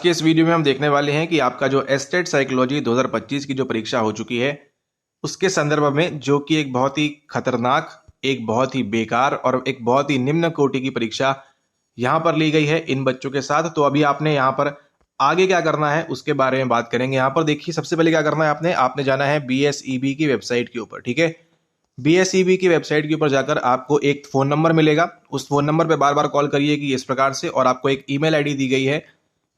कि इस वीडियो में हम देखने वाले हैं कि आपका जो एस्टेट साइकोलॉजी 2025 की जो परीक्षा हो चुकी है उसके संदर्भ में, जो कि एक बहुत ही खतरनाक, एक बहुत ही बेकार और एक बहुत ही निम्न कोटि की परीक्षा यहाँ पर ली गई है इन बच्चों के साथ। तो अभी आपने यहाँ पर आगे क्या करना है उसके बारे में बात करेंगे। यहाँ पर देखिए, सबसे पहले क्या करना है, आपने जाना है BSEB की वेबसाइट के ऊपर। ठीक है, BSEB की वेबसाइट के ऊपर जाकर आपको एक फोन नंबर मिलेगा। उस फोन नंबर पर बार बार कॉल करिए कि इस प्रकार से, और आपको एक ईमेल आईडी दी गई है,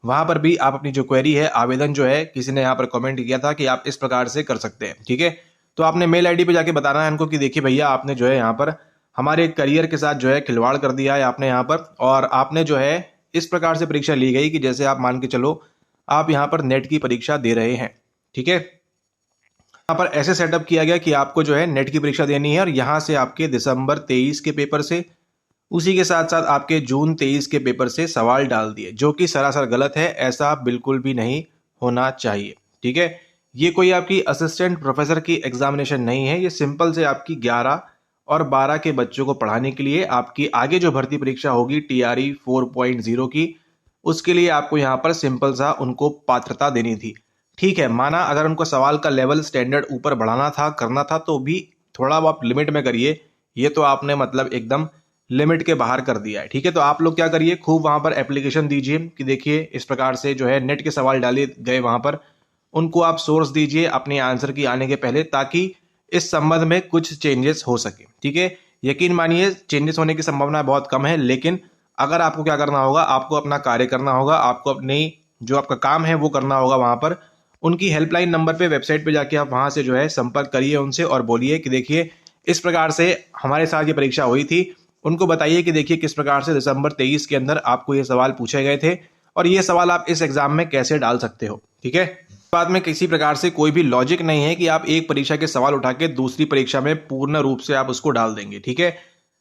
वहां पर भी आप अपनी जो क्वेरी है, आवेदन जो है, किसी ने यहाँ पर कमेंट किया था कि आप इस प्रकार से कर सकते हैं। ठीक है, तो आपने मेल आईडी पे जाके बताना है उनको कि देखिए भैया, आपने जो है यहाँ पर हमारे करियर के साथ जो है खिलवाड़ कर दिया है आपने यहाँ पर, और आपने जो है इस प्रकार से परीक्षा ली गई कि जैसे आप मान के चलो आप यहाँ पर नेट की परीक्षा दे रहे हैं। ठीक है, यहाँ पर ऐसे सेटअप किया गया कि आपको जो है नेट की परीक्षा देनी है, और यहाँ से आपके दिसंबर 23 के पेपर से, उसी के साथ साथ आपके जून 23 के पेपर से सवाल डाल दिए, जो कि सरासर गलत है। ऐसा बिल्कुल भी नहीं होना चाहिए। ठीक है, ये कोई आपकी असिस्टेंट प्रोफेसर की एग्जामिनेशन नहीं है, ये सिंपल से आपकी 11 और 12 के बच्चों को पढ़ाने के लिए आपकी आगे जो भर्ती परीक्षा होगी TRE 4.0 की, उसके लिए आपको यहाँ पर सिंपल सा उनको पात्रता देनी थी। ठीक है, माना अगर उनको सवाल का लेवल स्टैंडर्ड ऊपर बढ़ाना था, करना था, तो भी थोड़ा आप लिमिट में करिए। ये तो आपने मतलब एकदम लिमिट के बाहर कर दिया है। ठीक है, तो आप लोग क्या करिए, खूब वहां पर एप्लीकेशन दीजिए कि देखिए इस प्रकार से जो है नेट के सवाल डाले गए, वहां पर उनको आप सोर्स दीजिए अपने आंसर की आने के पहले, ताकि इस संबंध में कुछ चेंजेस हो सके। ठीक है, यकीन मानिए चेंजेस होने की संभावना बहुत कम है, लेकिन अगर आपको क्या करना होगा, आपको अपना कार्य करना होगा, आपको अपनी जो आपका काम है वो करना होगा। वहां पर उनकी हेल्पलाइन नंबर पे, वेबसाइट पे जाके आप वहां से जो है संपर्क करिए उनसे, और बोलिए कि देखिए इस प्रकार से हमारे साथ ये परीक्षा हुई थी। उनको बताइए कि देखिए किस प्रकार से दिसंबर 23 के अंदर आपको ये सवाल पूछे गए थे, और ये सवाल आप इस एग्जाम में कैसे डाल सकते हो। ठीक है, बाद में किसी प्रकार से कोई भी लॉजिक नहीं है कि आप एक परीक्षा के सवाल उठा के दूसरी परीक्षा में पूर्ण रूप से आप उसको डाल देंगे। ठीक है,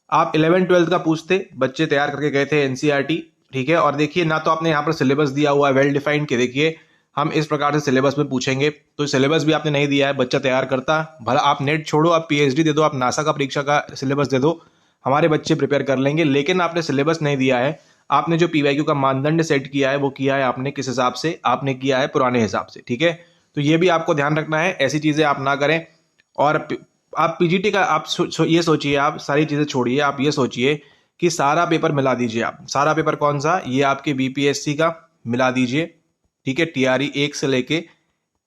आप 11th-12th का पूछते, बच्चे तैयार करके गए थे NCERT। ठीक है, और देखिए ना तो आपने यहाँ पर सिलेबस दिया हुआ है वेल डिफाइंड के, देखिए हम इस प्रकार से सिलेबस में पूछेंगे, तो सिलेबस भी आपने नहीं दिया है। बच्चा तैयार करता, भला आप नेट छोड़ो, आप PhD दे दो, आप नासा का परीक्षा का सिलेबस दे दो, हमारे बच्चे प्रिपेयर कर लेंगे। लेकिन आपने सिलेबस नहीं दिया है। आपने जो PYQ का मानदंड सेट किया है वो किया है आपने किस हिसाब से, आपने किया है पुराने हिसाब से। ठीक है, तो ये भी आपको ध्यान रखना है, ऐसी चीजें आप ना करें। और आप PGT का आप ये सोचिए, आप सारी चीजें छोड़िए, आप ये सोचिए कि सारा पेपर मिला दीजिए। आप सारा पेपर कौन सा, ये आपके BPSC का मिला दीजिए। ठीक है, TRE 1 से लेके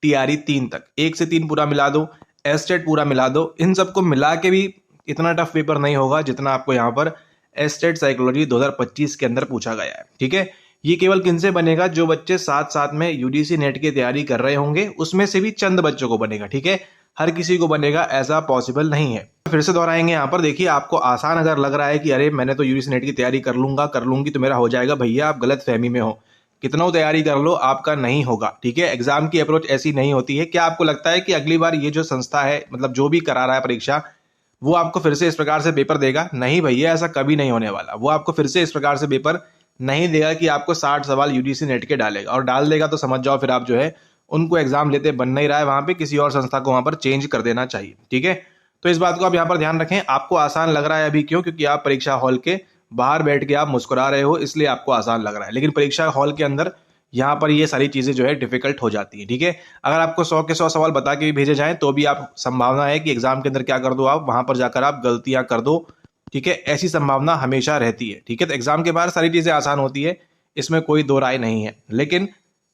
TRE 3 तक, 1 से 3 पूरा मिला दो, एस्टेट पूरा मिला दो। इन सबको मिला के भी इतना टफ पेपर नहीं होगा जितना आपको यहाँ पर एस्टेट साइकोलॉजी 2025 के अंदर पूछा गया है। ठीक है, ये केवल किनसे बनेगा, जो बच्चे साथ साथ में UGC नेट की तैयारी कर रहे होंगे, उसमें से भी चंद बच्चों को बनेगा। ठीक है, हर किसी को बनेगा ऐसा पॉसिबल नहीं है। फिर से दोहराएंगे यहाँ पर, देखिए आपको आसान अगर लग रहा है कि अरे मैंने तो UGC नेट की तैयारी कर लूंगा, कर लूंगी तो मेरा हो जाएगा, भैया आप गलत फहमी में हो। कितना तैयारी कर लो, आपका नहीं होगा। ठीक है, एग्जाम की अप्रोच ऐसी नहीं होती है। क्या आपको लगता है कि अगली बार ये जो संस्था है, मतलब जो भी करा रहा है परीक्षा, वो आपको फिर से इस प्रकार से पेपर देगा? नहीं भैया, ऐसा कभी नहीं होने वाला। वो आपको फिर से इस प्रकार से पेपर नहीं देगा कि आपको 60 सवाल UGC नेट के डालेगा, और डाल देगा तो समझ जाओ फिर आप जो है उनको एग्जाम लेते बन नहीं रहा है, वहां पे किसी और संस्था को वहां पर चेंज कर देना चाहिए। ठीक है, तो इस बात को आप यहाँ पर ध्यान रखें। आपको आसान लग रहा है अभी, क्यों? क्योंकि आप परीक्षा हॉल के बाहर बैठ के आप मुस्कुरा रहे हो, इसलिए आपको आसान लग रहा है, लेकिन परीक्षा हॉल के अंदर यहाँ पर ये सारी चीजें जो है डिफिकल्ट हो जाती है। ठीक है, अगर आपको 100 के 100 सवाल बता के भी भेजे जाएं तो भी आप संभावना है कि एग्जाम के अंदर क्या कर दो, आप वहां पर जाकर आप गलतियां कर दो। ठीक है, ऐसी संभावना हमेशा रहती है। ठीक है, तो एग्जाम के बाहर सारी चीजें आसान होती है, इसमें कोई दो राय नहीं है। लेकिन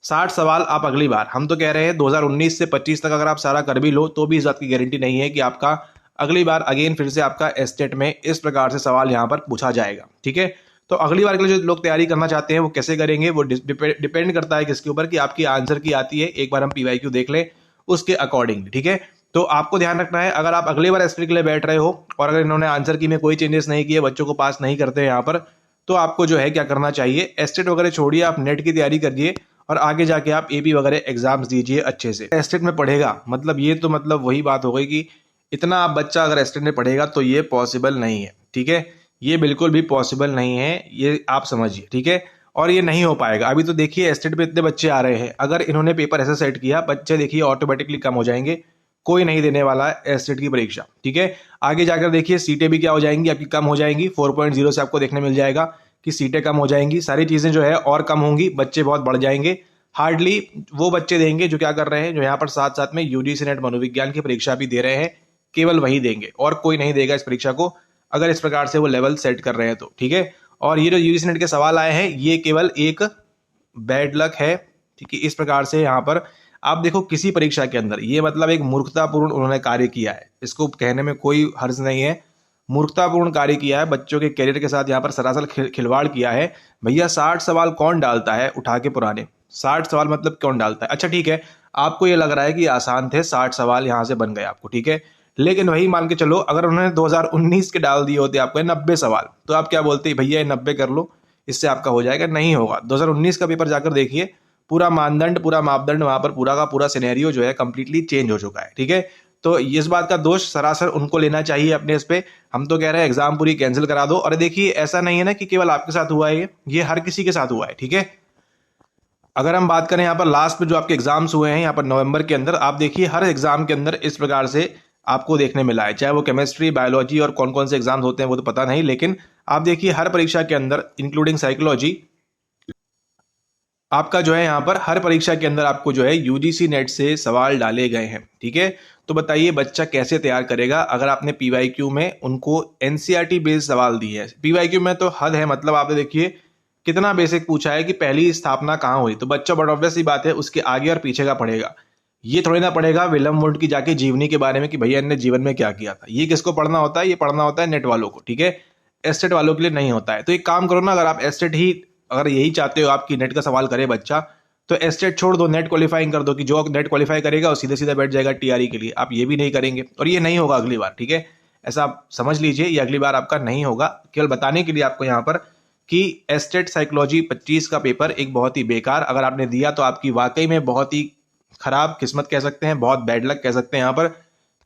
60 सवाल आप अगली बार, हम तो कह रहे हैं 2019 से 25 तक अगर आप सारा कर भी लो तो भी इस बात की गारंटी नहीं है कि आपका अगली बार अगेन फिर से आपका एस्टेट में इस प्रकार से सवाल यहाँ पर पूछा जाएगा। ठीक है, तो अगली बार के लिए जो लोग तैयारी करना चाहते हैं वो कैसे करेंगे, वो डिपेंड करता है किसके ऊपर, कि आपकी आंसर की आती है। एक बार हम PYQ देख लें उसके अकॉर्डिंग। ठीक है, तो आपको ध्यान रखना है, अगर आप अगली बार एस्टेट के लिए बैठ रहे हो और अगर इन्होंने आंसर की में कोई चेंजेस नहीं किए, बच्चों को पास नहीं करते यहाँ पर, तो आपको जो है क्या करना चाहिए, एस्टेट वगैरह छोड़िए, आप नेट की तैयारी करिए और आगे जाके आप AP वगैरह एग्जाम्स दीजिए अच्छे से। एस्टेट में पढ़ेगा मतलब ये तो मतलब वही बात हो गई कि इतना आप बच्चा अगर एस्टेट में पढ़ेगा तो ये पॉसिबल नहीं है। ठीक है, ये बिल्कुल भी पॉसिबल नहीं है, ये आप समझिए। ठीक है, और ये नहीं हो पाएगा। अभी तो देखिए एस्टेट पे इतने बच्चे आ रहे हैं, अगर इन्होंने पेपर ऐसा सेट किया, बच्चे देखिए ऑटोमेटिकली कम हो जाएंगे, कोई नहीं देने वाला है एस्टेट की परीक्षा। ठीक है, आगे जाकर देखिए सीटें भी क्या हो जाएंगी, आपकी कम हो जाएंगी। 4.0 से आपको देखने मिल जाएगा कि सीटें कम हो जाएंगी, सारी चीजें जो है और कम होंगी, बच्चे बहुत बढ़ जाएंगे। हार्डली वो बच्चे देंगे जो क्या कर रहे हैं, जो यहाँ पर साथ साथ में यूजीसी नेट मनोविज्ञान की परीक्षा भी दे रहे हैं, केवल वही देंगे और कोई नहीं देगा इस परीक्षा को, अगर इस प्रकार से वो लेवल सेट कर रहे हैं तो। ठीक है, और ये जो यूजीसी नेट के सवाल आए हैं ये केवल एक बैड लक है। ठीक है, इस प्रकार से यहाँ पर आप देखो किसी परीक्षा के अंदर ये मतलब एक मूर्खतापूर्ण उन्होंने कार्य किया है, इसको कहने में कोई हर्ज नहीं है, मूर्खतापूर्ण कार्य किया है, बच्चों के करियर के साथ यहाँ पर सरासर खिलवाड़ किया है। भैया 60 सवाल कौन डालता है उठा के पुराने, 60 सवाल मतलब कौन डालता है। अच्छा ठीक है, आपको ये लग रहा है कि आसान थे 60 सवाल यहाँ से बन गए आपको, ठीक है, लेकिन वही मान के चलो अगर उन्होंने 2019 के डाल दिए होते आपको 90 सवाल, तो आप क्या बोलते भैया ये 90 कर लो इससे आपका हो जाएगा, नहीं होगा। 2019 का पेपर जाकर देखिए, पूरा मानदंड पूरा मापदंड वहां पर पूरा का पूरा सिनेरियो जो है कंप्लीटली चेंज हो चुका है। ठीक है, तो इस बात का दोष सरासर उनको लेना चाहिए अपने इस पे। हम तो कह रहे हैं एग्जाम पूरी कैंसिल करा दो। और देखिए ऐसा नहीं है ना कि केवल आपके साथ हुआ है, ये हर किसी के साथ हुआ है। ठीक है, अगर हम बात करें यहाँ पर लास्ट में जो आपके एग्जाम्स हुए हैं यहाँ पर नवंबर के अंदर, आप देखिए हर एग्जाम के अंदर इस प्रकार से आपको देखने मिला है, चाहे वो केमिस्ट्री बायोलॉजी और कौन कौन से एग्जाम्स होते हैं वो तो पता नहीं, लेकिन आप देखिए हर परीक्षा के अंदर इंक्लूडिंग साइकोलॉजी आपका जो है यहाँ पर हर परीक्षा के अंदर आपको जो है यूजीसी नेट से सवाल डाले गए हैं। ठीक है, तो बताइए बच्चा कैसे तैयार करेगा अगर आपने पीवाईक्यू में उनको एनसीईआरटी बेस्ड सवाल दिए हैं। पीवाईक्यू में तो हद है, मतलब आपने देखिए कितना बेसिक पूछा है कि पहली स्थापना कहाँ हुई, तो बच्चा बड़ा ऑब्वियस सी बात है उसके आगे और पीछे का पढ़ेगा, ये थोड़ी ना पढ़ेगा विलियम वुड की जाके जीवनी के बारे में कि भैया इन्होंने जीवन में क्या किया था। ये किसको पढ़ना होता है, ये पढ़ना होता है नेट वालों को। ठीक है, एस्टेट वालों के लिए नहीं होता है। तो एक काम करो ना, अगर आप एस्टेट ही अगर यही चाहते हो आपकी नेट का सवाल करे बच्चा, तो एस्टेट छोड़ दो, नेट क्वालिफाइंग कर दो कि जो नेट क्वालिफाई करेगा वो सीधे सीधे बैठ जाएगा टीआरई के लिए। आप ये भी नहीं करेंगे और ये नहीं होगा अगली बार। ठीक है, ऐसा आप समझ लीजिए, ये अगली बार आपका नहीं होगा। केवल बताने के लिए आपको यहाँ पर कि एस्टेट साइकोलॉजी 25 का पेपर एक बहुत ही बेकार, अगर आपने दिया तो आपकी वाकई में बहुत ही खराब किस्मत कह सकते हैं, बहुत बैड लक कह सकते हैं यहाँ पर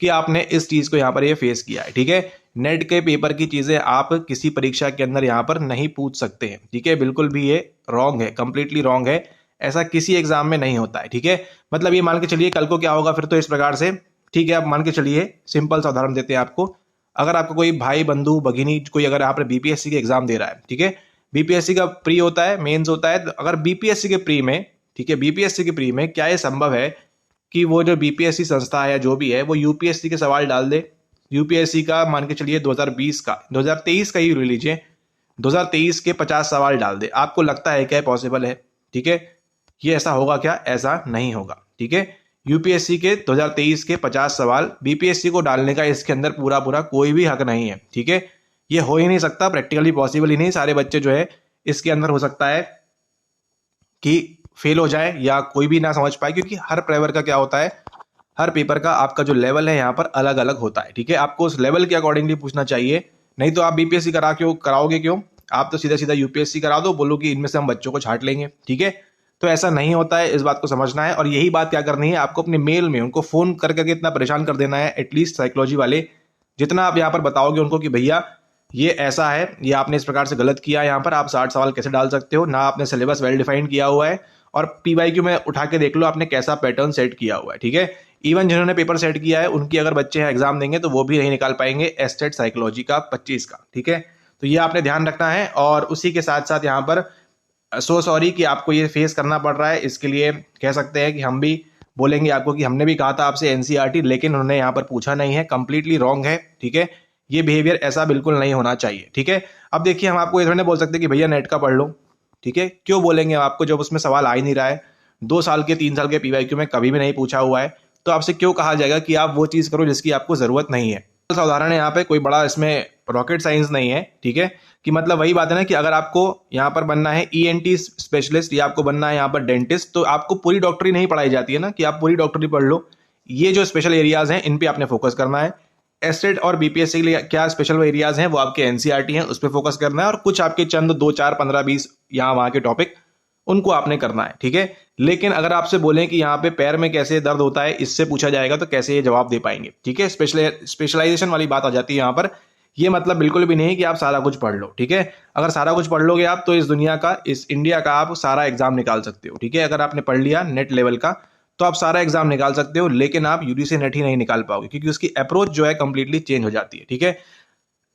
कि आपने इस चीज को यहाँ पर ये फेस किया है। ठीक है, नेट के पेपर की चीजें आप किसी परीक्षा के अंदर यहाँ पर नहीं पूछ सकते हैं। ठीक है, बिल्कुल भी ये रॉन्ग है, कंप्लीटली रॉन्ग है, ऐसा किसी एग्जाम में नहीं होता है। ठीक है, मतलब ये मान के चलिए कल को क्या होगा फिर तो इस प्रकार से। ठीक है, आप मान के चलिए सिंपल सा उदाहरण देते हैं आपको, अगर आपको कोई भाई बंधु भगिनी कोई अगर आप बीपीएससी के एग्जाम दे रहा है, ठीक है, बीपीएससी का प्री होता है मेंस होता है, तो अगर बीपीएससी के प्री में, ठीक है, बीपीएससी के प्री में क्या ये संभव है कि वो जो बीपीएससी संस्था है जो भी है वो यूपीएससी के सवाल डाल दे। यूपीएससी का मान के चलिए 2020 का 2023 का ही ले लीजिए, 2023 के 50 सवाल डाल दे, आपको लगता है क्या पॉसिबल है? ठीक है, ये ऐसा होगा क्या? ऐसा नहीं होगा। ठीक है, यूपीएससी के 2023 के 50 सवाल बीपीएससी को डालने का इसके अंदर पूरा पूरा कोई भी हक नहीं है। ठीक है, ये हो ही नहीं सकता, प्रैक्टिकली पॉसिबल ही नहीं। सारे बच्चे जो है इसके अंदर हो सकता है कि फेल हो जाए या कोई भी ना समझ पाए, क्योंकि हर पेपर का क्या होता है, हर पेपर का आपका जो लेवल है यहाँ पर अलग अलग होता है। ठीक है, आपको उस लेवल के अकॉर्डिंगली पूछना चाहिए, नहीं तो आप बीपीएससी कराओगे क्यों? आप तो सीधा सीधा यूपीएससी करा दो, बोलो कि इनमें से हम बच्चों को छांट लेंगे। ठीक है, तो ऐसा नहीं होता है, इस बात को समझना है। और यही बात क्या करनी है आपको, अपने मेल में उनको फोन कर करके इतना परेशान कर देना है, एटलीस्ट साइकोलॉजी वाले जितना आप यहाँ पर बताओगे उनको कि भैया ये ऐसा है, ये आपने इस प्रकार से गलत किया, यहाँ पर आप 60 सवाल कैसे डाल सकते हो, ना आपने सिलेबस वेल डिफाइंड किया हुआ है, और पीवाईक्यू में उठा के देख लो आपने कैसा पैटर्न सेट किया हुआ है। ठीक है, इवन जिन्होंने पेपर सेट किया है उनकी अगर बच्चे हैं एग्जाम देंगे तो वो भी नहीं निकाल पाएंगे एस्टेट साइकोलॉजी का 25 का। ठीक है, तो ये आपने ध्यान रखना है। और उसी के साथ साथ यहाँ पर सो सॉरी कि आपको ये फेस करना पड़ रहा है, इसके लिए कह सकते हैं कि हम भी बोलेंगे आपको कि हमने भी कहा था आपसे एनसीईआरटी, लेकिन उन्होंने यहाँ पर पूछा नहीं है, कंप्लीटली रॉन्ग है। ठीक है, ये बिहेवियर ऐसा बिल्कुल नहीं होना चाहिए। ठीक है, अब देखिए हम आपको ये थोड़ी ना बोल सकते कि भैया नेट का पढ़ लो। ठीक है, क्यों बोलेंगे आपको जब उसमें सवाल आ ही नहीं रहा है, 2 साल के 3 साल के पीवाईक्यू में कभी भी नहीं पूछा हुआ है, तो आपसे क्यों कहा जाएगा कि आप वो चीज करो जिसकी आपको जरूरत नहीं है। सा उदाहरण है यहाँ पे, कोई बड़ा इसमें रॉकेट साइंस नहीं है। ठीक है, कि मतलब वही बात है ना कि अगर आपको यहाँ पर बनना है ईएनटी स्पेशलिस्ट या आपको बनना है यहाँ पर डेंटिस्ट, तो आपको पूरी डॉक्टरी नहीं पढ़ाई जाती है ना कि आप पूरी डॉक्टरी पढ़ लो। ये जो स्पेशल एरियाज हैं इन पे आपने फोकस करना है। एस्टेट और बीपीएससी के लिए क्या स्पेशल एरियाज हैं वो आपके एनसीईआरटी हैं, उस पर फोकस करना है, और कुछ आपके चंद 2 4 15 20 यहाँ वहां के टॉपिक उनको आपने करना है। ठीक है, लेकिन अगर आपसे बोलें कि यहाँ पे पैर में कैसे दर्द होता है इससे पूछा जाएगा तो कैसे ये जवाब दे पाएंगे? ठीक है, स्पेशलाइजेशन वाली बात आ जाती है यहाँ पर। ये मतलब बिल्कुल भी नहीं है कि आप सारा कुछ पढ़ लो। ठीक है, अगर सारा कुछ पढ़ लोगे आप तो इस दुनिया का, इस इंडिया का आप सारा एग्जाम निकाल सकते हो। ठीक है, अगर आपने पढ़ लिया नेट लेवल का तो आप सारा एग्जाम निकाल सकते हो, लेकिन आप यूजीसी नेट ही नहीं निकाल पाओगे, क्योंकि उसकी अप्रोच जो है कंप्लीटली चेंज हो जाती है। ठीक है,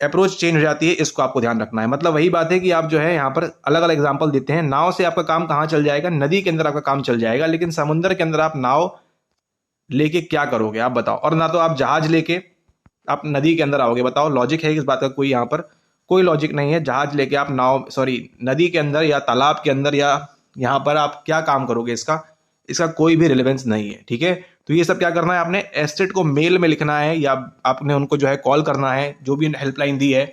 अप्रोच चेंज हो जाती है, इसको आपको ध्यान रखना है। मतलब वही बात है कि आप जो है यहाँ पर अलग अलग एग्जाम्पल देते हैं। नाव से आपका काम कहाँ चल जाएगा, नदी के अंदर आपका काम चल जाएगा, लेकिन समुद्र के अंदर आप नाव लेके क्या करोगे आप बताओ। और ना तो आप जहाज लेके आप नदी के अंदर आओगे, बताओ लॉजिक है इस बात का? कोई यहाँ पर कोई लॉजिक नहीं है। जहाज लेके आप नदी के अंदर या तालाब के अंदर या यहाँ पर आप क्या काम करोगे, इसका कोई भी रिलेवेंस नहीं है। ठीक है, तो ये सब क्या करना है, आपने एस्टेट को मेल में लिखना है या आपने उनको जो है कॉल करना है, जो भी हेल्पलाइन दी है,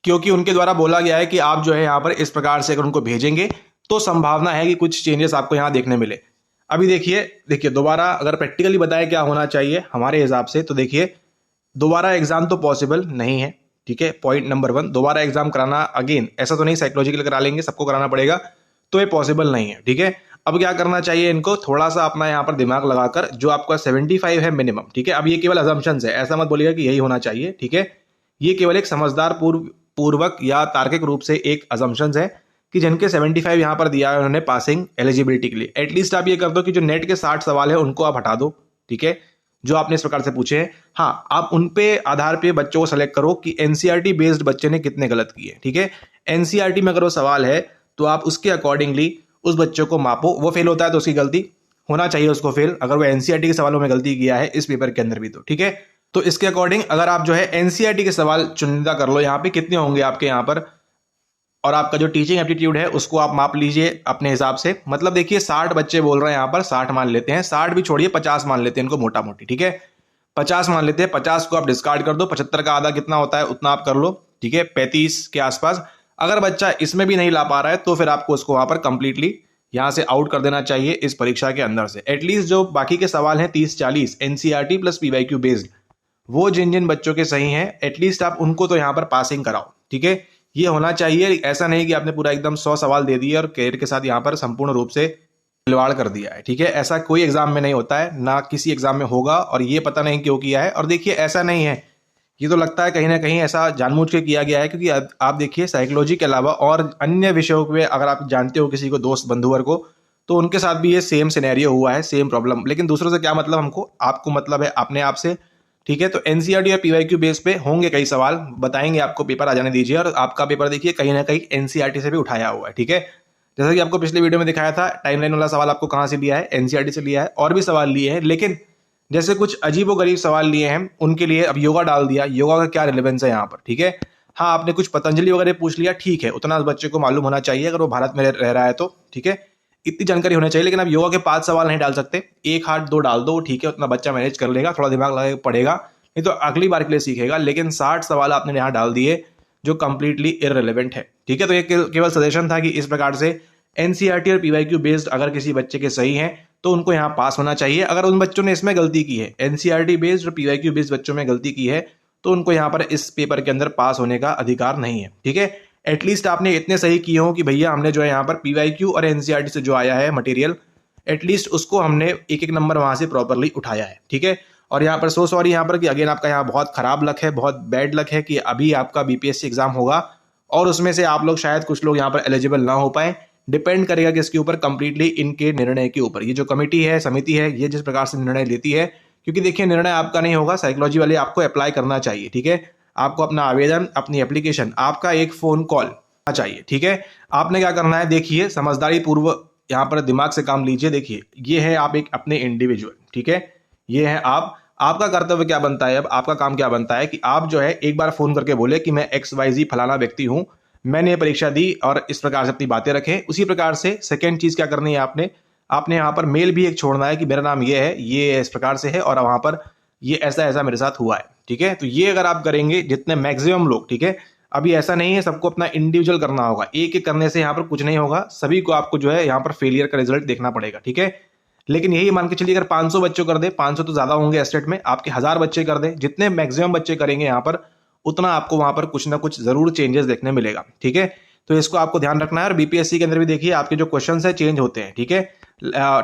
क्योंकि उनके द्वारा बोला गया है कि आप जो है यहाँ पर इस प्रकार से अगर उनको भेजेंगे तो संभावना है कि कुछ चेंजेस आपको यहाँ देखने मिले। अभी देखिए दोबारा अगर प्रैक्टिकली बताएं क्या होना चाहिए हमारे हिसाब से, तो देखिए दोबारा एग्जाम तो पॉसिबल नहीं है। ठीक है, पॉइंट नंबर 1, दोबारा एग्जाम कराना अगेन ऐसा तो नहीं साइकोलॉजिकल करा लेंगे, सबको कराना पड़ेगा, तो ये पॉसिबल नहीं है। ठीक है, अब क्या करना चाहिए इनको, थोड़ा सा अपना यहाँ पर दिमाग लगाकर, जो आपका 75 है मिनिमम। ठीक है, अब ये केवल अजम्पशंस है, ऐसा मत बोलिएगा कि यही होना चाहिए। ठीक है, ये केवल एक समझदार पूर्वक या तार्किक रूप से एक अजम्पशंस है कि जिनके 75 यहाँ पर दिया है उन्होंने पासिंग एलिजिबिलिटी के लिए। एटलीस्ट आप ये कर दो कि जो नेट के 60 सवाल है उनको आप हटा दो। ठीक है, जो आपने इस प्रकार से पूछे हैं, हाँ आप उन पे आधार पे बच्चों को सेलेक्ट करो कि एनसीईआरटी बेस्ड बच्चे ने कितने गलत किए। ठीक है, एनसीईआरटी में अगर वो सवाल है तो आप उसके अकॉर्डिंगली उस बच्चों को मापो। वो फेल होता है तो उसकी गलती होना चाहिए उसको फेल, अगर वो एनसीईआरटी के सवालों में गलती किया है इस पेपर के अंदर भी तो। ठीक है, तो इसके अकॉर्डिंग अगर आप जो है एनसीईआरटी के सवाल चुनिंदा कर लो, यहाँ पे कितने होंगे आपके यहाँ पर, और आपका जो टीचिंग एप्टीट्यूड है उसको आप माप लीजिए अपने हिसाब से। मतलब देखिए 60 बच्चे बोल रहे हैं यहाँ पर, 60 मान लेते हैं, 60 भी छोड़िए 50 मान लेते हैं इनको मोटा मोटी। ठीक है, 50 मान लेते हैं, 50 को आप डिस्कार्ड कर दो, 75 का आधा कितना होता है उतना आप कर लो। ठीक है, 35 के आसपास। अगर बच्चा इसमें भी नहीं ला पा रहा है तो फिर आपको उसको वहां पर कंप्लीटली यहां से आउट कर देना चाहिए इस परीक्षा के अंदर से। एटलीस्ट जो बाकी के सवाल हैं 30-40 एनसीईआरटी प्लस पीवाईक्यू बेस्ड, वो जिन जिन बच्चों के सही हैं एटलीस्ट आप उनको तो यहाँ पर पासिंग कराओ। ठीक है, ये होना चाहिए। ऐसा नहीं कि आपने पूरा एकदम 100 सवाल दे दिए और कैरियर के साथ यहाँ पर संपूर्ण रूप से खिलवाड़ कर दिया है। ठीक है, ऐसा कोई एग्जाम में नहीं होता है, ना किसी एग्जाम में होगा, और ये पता नहीं क्यों किया है। और देखिए ऐसा नहीं है, ये तो लगता है कहीं ना कहीं ऐसा जानबूझ के किया गया है, क्योंकि आप देखिए साइकोलॉजी के अलावा और अन्य विषयों में अगर आप जानते हो किसी को, दोस्त बंधुवर को, तो उनके साथ भी ये सेम सिनेरियो हुआ है, सेम प्रॉब्लम। लेकिन दूसरों से क्या मतलब हमको, आपको मतलब है अपने आप से। ठीक है, तो एनसीईआरटी और पीवाईक्यू बेस पे होंगे कई सवाल, बताएंगे आपको, पेपर आ जाने दीजिए। और आपका पेपर देखिए कहीं ना कहीं एनसीईआरटी से भी उठाया हुआ है। ठीक है, जैसा कि आपको पिछले वीडियो में दिखाया था, टाइमलाइन वाला सवाल आपको कहां से लिया है, एनसीईआरटी से लिया है, और भी सवाल लिए हैं, लेकिन जैसे कुछ अजीबोगरीब सवाल लिए हैं उनके लिए अब योगा डाल दिया। योगा का क्या रिलेवेंस है यहाँ पर? ठीक है, हाँ आपने कुछ पतंजलि वगैरह पूछ लिया, ठीक है, उतना बच्चे को मालूम होना चाहिए अगर वो भारत में रह रहा है तो। ठीक है, इतनी जानकारी होनी चाहिए, लेकिन अब योगा के 5 सवाल नहीं डाल सकते, 1 8 2 डाल दो, ठीक है, उतना बच्चा मैनेज कर लेगा, थोड़ा दिमाग लगा पड़ेगा, नहीं तो अगली बार के लिए सीखेगा। लेकिन 60 सवाल आपने यहाँ डाल दिए जो कंप्लीटली इररिलेवेंट है। ठीक है, तो ये केवल सजेशन था कि इस प्रकार से एनसीईआरटी और पीवाईक्यू बेस्ड अगर किसी बच्चे के सही हैं तो उनको यहाँ पास होना चाहिए। अगर उन बच्चों ने इसमें गलती की है, एनसीईआरटी बेस्ड और पीवाईक्यू बेस्ड बच्चों में गलती की है, तो उनको यहाँ पर इस पेपर के अंदर पास होने का अधिकार नहीं है। ठीक है, एटलीस्ट आपने इतने सही किए हो कि भैया हमने जो है यहाँ पर पीवाईक्यू और एनसीईआरटी से जो आया है मटेरियल, एटलीस्ट उसको हमने एक नंबर वहां से प्रॉपरली उठाया है। ठीक है, और यहाँ पर सो सॉरी यहाँ पर कि अगेन आपका यहाँ बहुत खराब लक है, बहुत बैड लक है कि अभी आपका बीपीएससी एग्जाम होगा और उसमें से आप लोग शायद कुछ लोग यहाँ पर एलिजिबल ना हो पाए। डिपेंड करेगा किसके ऊपर, कंप्लीटली इनके निर्णय के ऊपर। ये जो कमेटी है, समिति है, ये जिस प्रकार से निर्णय लेती है, क्योंकि देखिए निर्णय आपका नहीं होगा, साइकोलॉजी वाले आपको अप्लाई करना चाहिए। ठीक है, आपको अपना आवेदन, अपनी एप्लीकेशन, आपका एक फोन कॉल चाहिए। ठीक है, आपने क्या करना है, देखिए समझदारी पूर्व यहाँ पर दिमाग से काम लीजिए। देखिए ये है आप एक अपने इंडिविजुअल, ठीक है, ये है आप, आपका कर्तव्य क्या बनता है, अब आपका काम क्या बनता है कि आप जो है एक बार फोन करके बोले कि मैं XYZ फलाना व्यक्ति हूं, मैंने ये परीक्षा दी, और इस प्रकार से अपनी बातें रखें। उसी प्रकार से सेकंड चीज क्या करनी है, आपने यहाँ पर मेल भी एक छोड़ना है कि मेरा नाम ये है, ये इस प्रकार से है, और वहां पर ये ऐसा ऐसा मेरे साथ हुआ है। ठीक है, तो ये अगर आप करेंगे जितने मैक्सिमम लोग, ठीक है, अभी ऐसा नहीं है, सबको अपना इंडिविजुअल करना होगा, एक एक करने से यहाँ पर कुछ नहीं होगा, सभी को आपको जो है यहाँ पर फेलियर का रिजल्ट देखना पड़ेगा। ठीक है, लेकिन यही मान के चलिए अगर 500 बच्चों कर दे, 500 तो ज्यादा होंगे एस्टेट में, आपके 1000 बच्चे कर दे, जितने मैक्सिमम बच्चे करेंगे यहाँ पर उतना आपको वहां पर कुछ ना कुछ जरूर चेंजेस देखने मिलेगा। ठीक है, तो इसको आपको ध्यान रखना है। और बीपीएससी के अंदर भी देखिए आपके जो क्वेश्चन है चेंज होते हैं। ठीक है,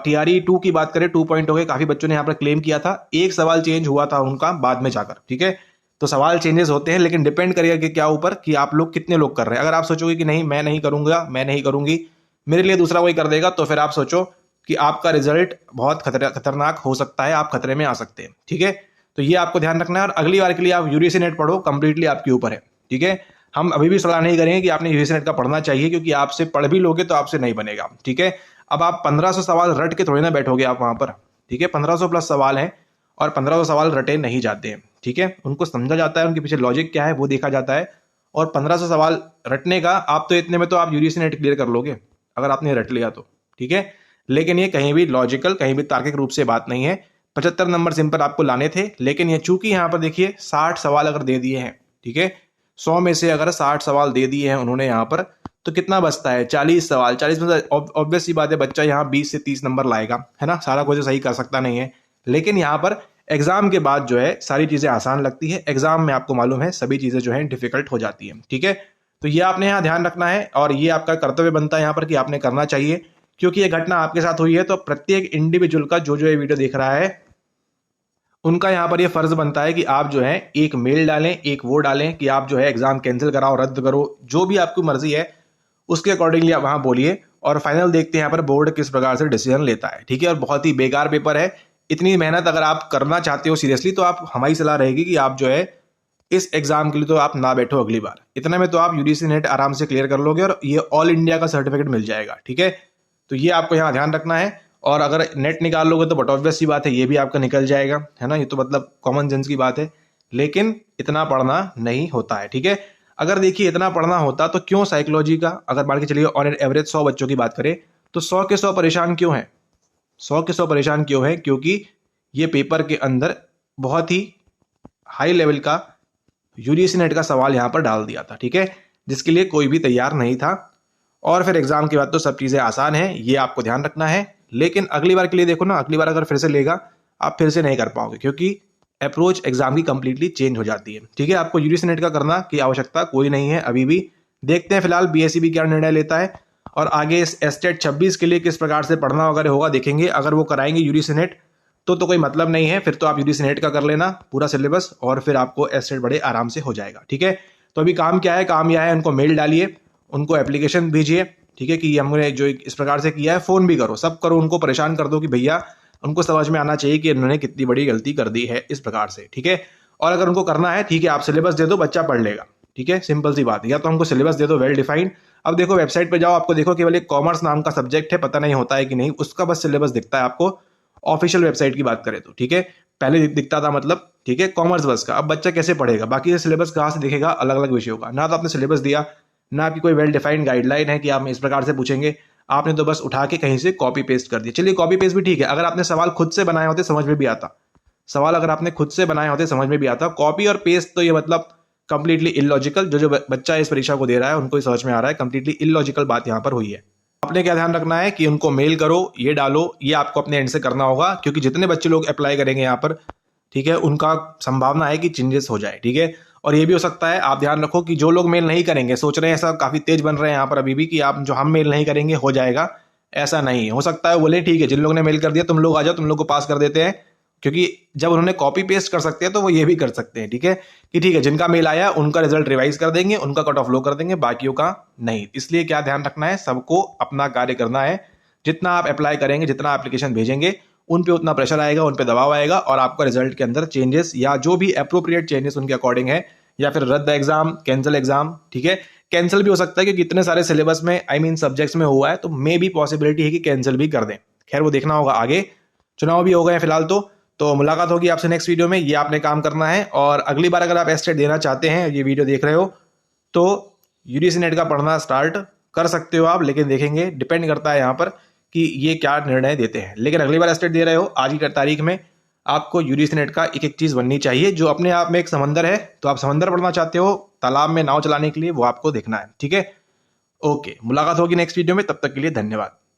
TRE 2 की बात करें, 2 पॉइंट हो गए, काफी बच्चों ने यहाँ पर क्लेम किया था, एक सवाल चेंज हुआ था उनका बाद में जाकर। ठीक है, तो सवाल चेंजेस होते हैं, लेकिन डिपेंड करेगा कि क्या ऊपर, कि आप लोग कितने लोग कर रहे हैं। अगर आप सोचोगे कि नहीं मैं नहीं करूंगा, मैं नहीं करूंगी, मेरे लिए दूसरा कोई कर देगा, तो फिर आप सोचो कि आपका रिजल्ट बहुत खतरनाक हो सकता है, आप खतरे में आ सकते हैं। ठीक है, तो ये आपको ध्यान रखना है। और अगली बार के लिए आप यूजीसी नेट पढ़ो, कंप्लीटली आपके ऊपर है, ठीक है। हम अभी भी सलाह नहीं करेंगे कि आपने यूजीसी नेट का पढ़ना चाहिए, क्योंकि आपसे पढ़ भी लोगे तो आपसे नहीं बनेगा, ठीक है। अब आप 1500 सवाल रट के थोड़ी ना बैठोगे आप वहां पर, ठीक है। 1500 प्लस सवाल हैं और 1500 सवाल रटे नहीं जाते हैं, ठीक है। उनको समझा जाता है, उनके पीछे लॉजिक क्या है वो देखा जाता है। और 1500 सवाल रटने का आप तो इतने में तो आप यूजीसी नेट क्लियर कर लोगे अगर आपने रट लिया तो, ठीक है। लेकिन ये कहीं भी लॉजिकल, कहीं भी तार्किक रूप से बात नहीं है। 75 नंबर सिंपल आपको लाने थे, लेकिन ये चूंकि यहाँ पर देखिए 60 सवाल अगर दे दिए हैं, ठीक है, 100 में से अगर 60 सवाल दे दिए हैं उन्होंने यहाँ पर, तो कितना बचता है? 40 सवाल। 40 में ऑब्वियस सी बात है बच्चा यहाँ 20 से 30 नंबर लाएगा, है ना। सारा कुछ सही कर सकता नहीं है, लेकिन यहाँ पर एग्जाम के बाद जो है सारी चीजें आसान लगती है, एग्जाम में आपको मालूम है सभी चीजें जो है डिफिकल्ट हो जाती है, ठीक है। तो ये आपने यहाँ ध्यान रखना है और ये आपका कर्तव्य बनता है यहाँ पर कि आपने करना चाहिए, क्योंकि ये घटना आपके साथ हुई है। तो प्रत्येक इंडिविजुअल का जो ये वीडियो देख रहा है उनका यहाँ पर ये फर्ज बनता है कि आप जो है एक मेल डालें, एक वो डालें कि आप जो है एग्जाम कैंसिल कराओ, रद्द करो, जो भी आपकी मर्जी है उसके अकॉर्डिंगली आप वहां बोलिए। और फाइनल देखते हैं यहाँ पर बोर्ड किस प्रकार से डिसीजन लेता है, ठीक है। और बहुत ही बेकार पेपर है। इतनी मेहनत अगर आप करना चाहते हो सीरियसली, तो आप हमारी सलाह रहेगी कि आप जो है इस एग्जाम के लिए तो आप ना बैठो अगली बार। इतने में तो आप यूजीसी नेट आराम से क्लियर कर लोगे और ये ऑल इंडिया का सर्टिफिकेट मिल जाएगा, ठीक है। तो ये आपको यहाँ ध्यान रखना है। और अगर नेट निकाल लोगे तो बट ऑब्वियस सी बात है ये भी आपका निकल जाएगा, है ना। ये तो मतलब कॉमन सेंस की बात है, लेकिन इतना पढ़ना नहीं होता है, ठीक है। अगर देखिए इतना पढ़ना होता तो क्यों साइकोलॉजी का, अगर मान के चलिए ऑन एवरेज 100 बच्चों की बात करें तो 100 के 100 परेशान क्यों हैं? 100 के 100 परेशान क्यों है? क्योंकि ये पेपर के अंदर बहुत ही हाई लेवल का यूजीसी नेट का सवाल यहां पर डाल दिया था, ठीक है, जिसके लिए कोई भी तैयार नहीं था। और फिर एग्जाम के बाद तो सब चीजें आसान है, ये आपको ध्यान रखना है। लेकिन अगली बार के लिए देखो ना, अगली बार अगर फिर से लेगा आप फिर से नहीं कर पाओगे, क्योंकि अप्रोच एग्जाम की कंप्लीटली चेंज हो जाती है, ठीक है। आपको यूजीसी नेट का करना की आवश्यकता कोई नहीं है अभी भी। देखते हैं फिलहाल बीएसईबी क्या निर्णय लेता है और आगे इस एस्टेट 26 के लिए किस प्रकार से पढ़ना वगैरह होगा देखेंगे। अगर वो कराएंगे यूजीसी नेट तो कोई मतलब नहीं है, फिर तो आप यूजीसी नेट का कर लेना पूरा सिलेबस और फिर आपको एस्टेट बड़े आराम से हो जाएगा, ठीक है। तो अभी काम क्या है? काम यह है, उनको मेल डालिए, उनको एप्लीकेशन भेजिए, ठीक है, कि हमने जो इस प्रकार से किया है, फोन भी करो, सब करो, उनको परेशान कर दो कि भैया उनको समझ में आना चाहिए कि इन्होंने कितनी बड़ी गलती कर दी है इस प्रकार से, ठीक है। और अगर उनको करना है, ठीक है, आप सिलेबस दे दो, बच्चा पढ़ लेगा, ठीक है, सिंपल सी बात है। या तो हमको सिलेबस दे दो वेल डिफाइंड। अब देखो वेबसाइट पे जाओ, आपको देखो केवल एक कॉमर्स नाम का सब्जेक्ट है, पता नहीं होता है कि नहीं, उसका बस सिलेबस दिखता है आपको। ऑफिशियल वेबसाइट की बात करें तो, ठीक है, पहले दिखता था मतलब, ठीक है, कॉमर्स बस का। अब बच्चा कैसे पढ़ेगा? बाकी ये सिलेबस कहाँ से दिखेगा अलग अलग विषयों का? ना तो आपने सिलेबस दिया, ना आपकी कोई वेल डिफाइंड गाइडलाइन है कि आप इस प्रकार से पूछेंगे। आपने तो बस उठा के कहीं से कॉपी पेस्ट कर दिया। चलिए कॉपी पेस्ट भी ठीक है, अगर आपने सवाल खुद से बनाए होते समझ में भी आता। सवाल अगर आपने खुद से बनाए होते समझ में भी आता। कॉपी और पेस्ट तो ये मतलब कंप्लीटली इलॉजिकल, जो बच्चा इस परीक्षा को दे रहा है उनको ही समझ में आ रहा है, कंप्लीटली इलॉजिकल बात यहाँ पर हुई है। आपने क्या ध्यान रखना है कि उनको मेल करो, ये डालो, ये आपको अपने एंड से करना होगा, क्योंकि जितने बच्चे लोग अप्लाई करेंगे यहाँ पर, ठीक है, उनका संभावना है कि चेंजेस हो जाए, ठीक है। और ये भी हो सकता है, आप ध्यान रखो कि जो लोग मेल नहीं करेंगे, सोच रहे हैं ऐसा काफी तेज बन रहे हैं यहाँ पर अभी भी कि आप जो हम मेल नहीं करेंगे हो जाएगा, ऐसा नहीं हो सकता है। बोले ठीक है, जिन लोगों ने मेल कर दिया तुम लोग आ जाओ, तुम लोग को पास कर देते हैं, क्योंकि जब उन्होंने कॉपी पेस्ट कर सकते हैं तो वो ये भी कर सकते हैं, ठीक है, कि ठीक है जिनका मेल आया उनका रिजल्ट रिवाइज कर देंगे, उनका कट ऑफ लो कर देंगे, बाकियों का नहीं। इसलिए क्या ध्यान रखना है, सबको अपना कार्य करना है। जितना आप अप्लाई करेंगे, जितना एप्लीकेशन भेजेंगे, उन पे उतना प्रेशर आएगा, उन पे दबाव आएगा और आपका रिजल्ट के अंदर चेंजेस या जो भी अप्रोप्रिएट चेंजेस उनके अकॉर्डिंग है, या फिर रद्द एग्जाम, कैंसिल एग्जाम, ठीक है, कैंसिल भी हो सकता है क्योंकि इतने सारे सिलेबस में सब्जेक्ट्स में हुआ है, तो मे भी पॉसिबिलिटी है कि कैंसिल भी कर दें। खैर वो देखना होगा आगे, चुनाव भी हो गए फिलहाल तो मुलाकात होगी आपसे नेक्स्ट वीडियो में। ये आपने काम करना है। और अगली बार अगर आप एस्टेट देना चाहते हैं, ये वीडियो देख रहे हो, तो यूजीसी नेट का पढ़ना स्टार्ट कर सकते हो आप, लेकिन देखेंगे, डिपेंड करता है यहाँ पर कि ये क्या निर्णय देते हैं। लेकिन अगली बार एस्टेट दे रहे हो, आज की तारीख में आपको यूजीसी नेट का एक एक चीज बननी चाहिए, जो अपने आप में एक समंदर है। तो आप समंदर पढ़ना चाहते हो, तालाब में नाव चलाने के लिए, वो आपको देखना है, ठीक है। ओके, मुलाकात होगी नेक्स्ट वीडियो में, तब तक के लिए धन्यवाद।